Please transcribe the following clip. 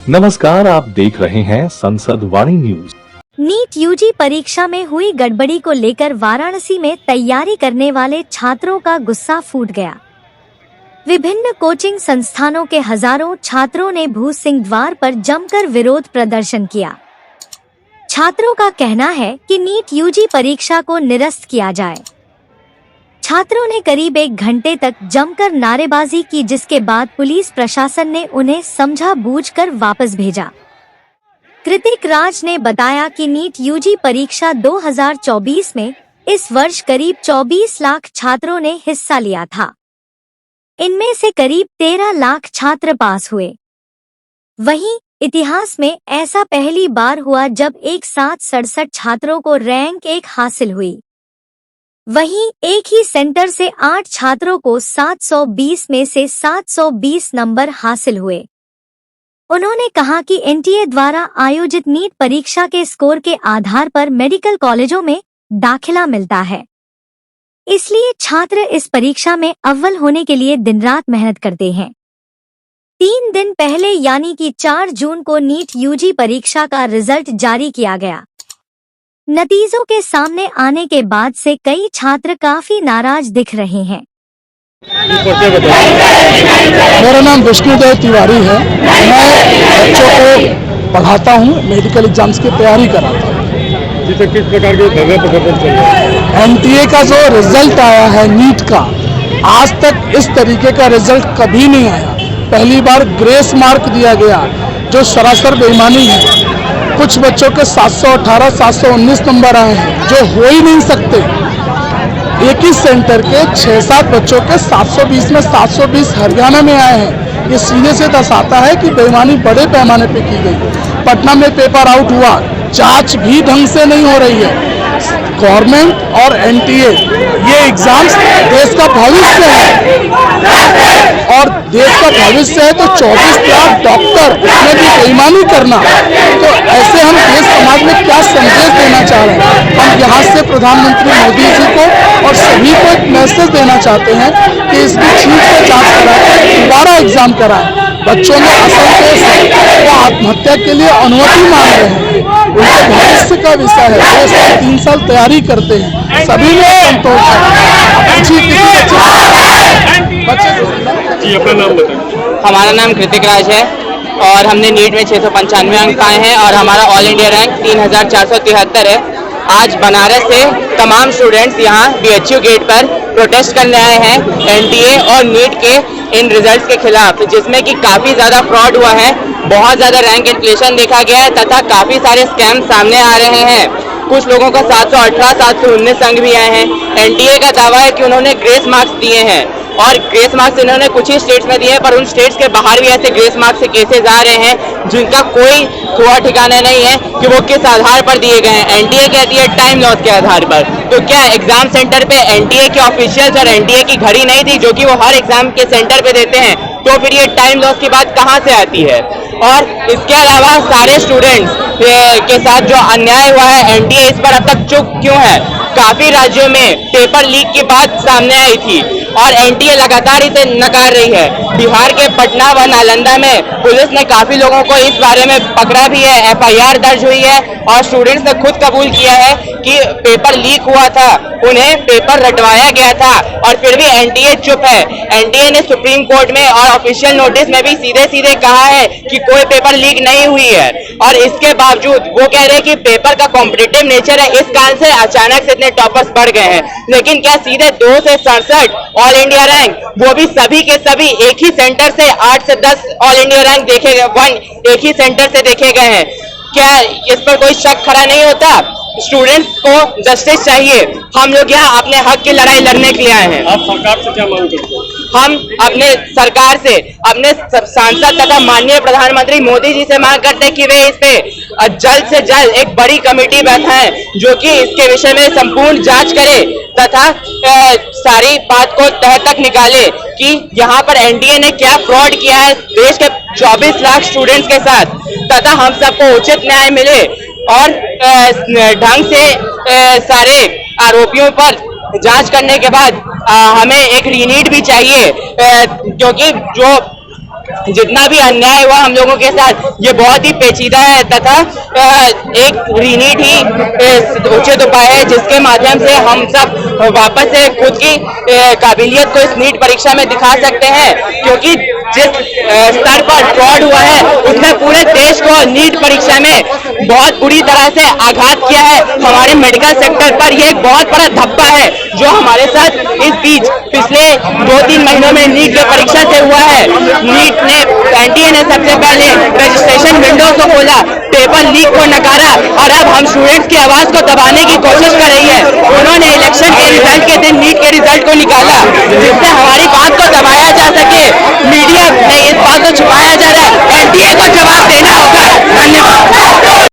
नमस्कार, आप देख रहे हैं संसद वाणी न्यूज। नीट यूजी परीक्षा में हुई गड़बड़ी को लेकर वाराणसी में तैयारी करने वाले छात्रों का गुस्सा फूट गया। विभिन्न कोचिंग संस्थानों के हजारों छात्रों ने भूत सिंह द्वार पर जमकर विरोध प्रदर्शन किया। छात्रों का कहना है कि नीट यूजी परीक्षा को निरस्त किया जाए। छात्रों ने करीब 1 घंटे तक जमकर नारेबाजी की, जिसके बाद पुलिस प्रशासन ने उन्हें समझा बूझकर वापस भेजा। कृतिक राज ने बताया कि नीट यूजी परीक्षा 2024 में इस वर्ष करीब 24 लाख छात्रों ने हिस्सा लिया था। इनमें से करीब 13 लाख छात्र पास हुए। वहीं इतिहास में ऐसा पहली बार हुआ जब एक साथ 67 छात्रों को रैंक 1 हासिल हुई। वहीं एक ही सेंटर से 8 छात्रों को 720 में से 720 नंबर हासिल हुए। उन्होंने कहा कि एनटीए द्वारा आयोजित नीट परीक्षा के स्कोर के आधार पर मेडिकल कॉलेजों में दाखिला मिलता है, इसलिए छात्र इस परीक्षा में अव्वल होने के लिए दिन रात मेहनत करते हैं। 3 दिन पहले यानी कि 4 जून को नीट यूजी परीक्षा का रिजल्ट जारी किया गया। नतीजों के सामने आने के बाद से कई छात्र काफी नाराज दिख रहे हैं। मेरा नाम विष्णुदेव तिवारी है। मैं बच्चों को पढ़ाता हूँ, मेडिकल एग्जाम्स की तैयारी कराता हूँ। जी, तो किस प्रकार के धरने प्रदर्शन चल रहा है? एनटीए का जो रिजल्ट आया है नीट का, आज तक इस तरीके का रिजल्ट कभी नहीं आया। पहली बार ग्रेस मार्क दिया गया, जो सरासर बेईमानी है। कुछ बच्चों के 718, 719 नंबर आए हैं, जो हो ही नहीं सकते। एक ही सेंटर के 6-7 बच्चों के 720 में 720 हरियाणा में आए हैं। ये सीधे से दर्शाता है कि बेईमानी बड़े पैमाने पे की गई। पटना में पेपर आउट हुआ, जांच भी ढंग से नहीं हो रही है। गवर्नमेंट और एनटीए, ये एग्जाम्स देश का भविष्य है, और देश का भविष्य है तो 24 लाख डॉक्टर, उसमें भी बेईमानी करना, तो ऐसे हम देश समाज में क्या संदेश देना चाह रहे हैं? हम यहाँ से प्रधानमंत्री मोदी जी को और सभी को एक मैसेज देना चाहते हैं कि इसकी ठीक से जांच कराएं, दोबारा एग्जाम कराएं। बच्चों में असंतोष है, वो आत्महत्या के लिए अनुमति मांग रहे हैं। उनके भविष्य का विषय है, 2 साल 3 साल तैयारी करते हैं, सभी में संतोष है। जी, अपना नाम बताएं। हमारा नाम कृतिक राज है और हमने नीट में 695 अंक पाए हैं और हमारा ऑल इंडिया रैंक 3473 है। आज बनारस से तमाम स्टूडेंट्स यहाँ बीएचयू गेट पर प्रोटेस्ट करने आए हैं एनटीए और नीट के इन रिजल्ट्स के खिलाफ, जिसमें कि काफ़ी ज़्यादा फ्रॉड हुआ है, बहुत ज़्यादा रैंक इन्फ्लेशन देखा गया है तथा काफ़ी सारे स्कैम सामने आ रहे हैं। कुछ लोगों का 718, 719 अंक भी आए हैं। एनटीए का दावा है कि उन्होंने ग्रेस मार्क्स दिए हैं और ग्रेस मार्क्स इन्होंने कुछ ही स्टेट्स में दिए हैं, पर उन स्टेट्स के बाहर भी ऐसे ग्रेस मार्क्स के केसेस आ रहे हैं जिनका कोई थोड़ा ठिकाना नहीं है कि वो किस आधार पर दिए गए हैं। एनटीए कहती है टाइम लॉस के आधार पर। तो क्या एग्जाम सेंटर पे एनटीए के ऑफिशियल्स और एनटीए की घड़ी नहीं थी जो कि वो हर एग्जाम के सेंटर पे देते हैं? तो फिर ये टाइम लॉस की बात कहाँ से आती है? और इसके अलावा सारे स्टूडेंट्स के साथ जो अन्याय हुआ है, एनटीए इस पर अब तक चुप क्यों है? काफी राज्यों में पेपर लीक की बात सामने आई थी और एनटीए लगातार इसे नकार रही है। बिहार के पटना व नालंदा में पुलिस ने काफी लोगों को इस बारे में पकड़ा भी है, एफआईआर दर्ज हुई है और स्टूडेंट्स ने खुद कबूल किया है कि पेपर लीक हुआ था, उन्हें पेपर रटवाया गया था और फिर भी एनटीए चुप है। एनटीए ने सुप्रीम कोर्ट में और ऑफिशियल नोटिस में भी सीधे सीधे कहा है कि कोई पेपर लीक नहीं हुई है, और इसके बावजूद वो कह रहे हैं कि पेपर का कॉम्पिटिटिव नेचर है, इस कारण से अचानक से इतने टॉपर्स बढ़ गए हैं। लेकिन क्या सीधे 2 से 67 ऑल इंडिया रैंक, वो भी सभी के सभी एक ही सेंटर से 8 से 10 ऑल इंडिया रैंक देखे गए, एक ही सेंटर से देखे गए हैं? क्या इस पर कोई शक खड़ा नहीं होता? स्टूडेंट्स को जस्टिस चाहिए। हम लोग यहाँ अपने हक की लड़ाई लड़ने के लिए आए हैं। आप सरकार से क्या मांग करते हैं? हम अपने सरकार से, अपने सांसद तथा माननीय प्रधानमंत्री मोदी जी से मांग करते हैं कि वे इस पे जल्द से जल्द एक बड़ी कमेटी बैठाएं जो कि इसके विषय में संपूर्ण जांच करे तथा सारी बात को तह तक निकाले कि यहाँ पर एनडीए ने क्या फ्रॉड किया है देश के 24 लाख स्टूडेंट्स के साथ, तथा हम सबको उचित न्याय मिले और ढंग से सारे आरोपियों पर जांच करने के बाद हमें एक रीनीट भी चाहिए, क्योंकि जो जितना भी अन्याय हुआ हम लोगों के साथ ये बहुत ही पेचीदा है तथा एक रीनीट ही उचित उपाय है जिसके माध्यम से हम सब वापस से खुद की काबिलियत को इस नीट परीक्षा में दिखा सकते हैं, क्योंकि जिस स्तर पर फ्रॉड हुआ है उसने पूरे देश को नीट परीक्षा में बहुत बुरी तरह से आघात किया है। हमारे मेडिकल सेक्टर पर यह एक बहुत बड़ा धब्बा है जो हमारे साथ इस बीच पिछले 2-3 महीनों में नीट की परीक्षा से हुआ है। नीट ने एनटीए ने सबसे पहले रजिस्ट्रेशन विंडो को खोला, पेपर लीक को नकारा और अब हम स्टूडेंट्स की आवाज को दबाने की कोशिश कर रही है। उन्होंने इलेक्शन के रिजल्ट के दिन नीट के रिजल्ट को निकाला जिससे हमारी बात को दबाया जा सके। मीडिया में इस बात को छुपाया जा रहा है। एनटीए को जवाब देना होगा। धन्यवाद।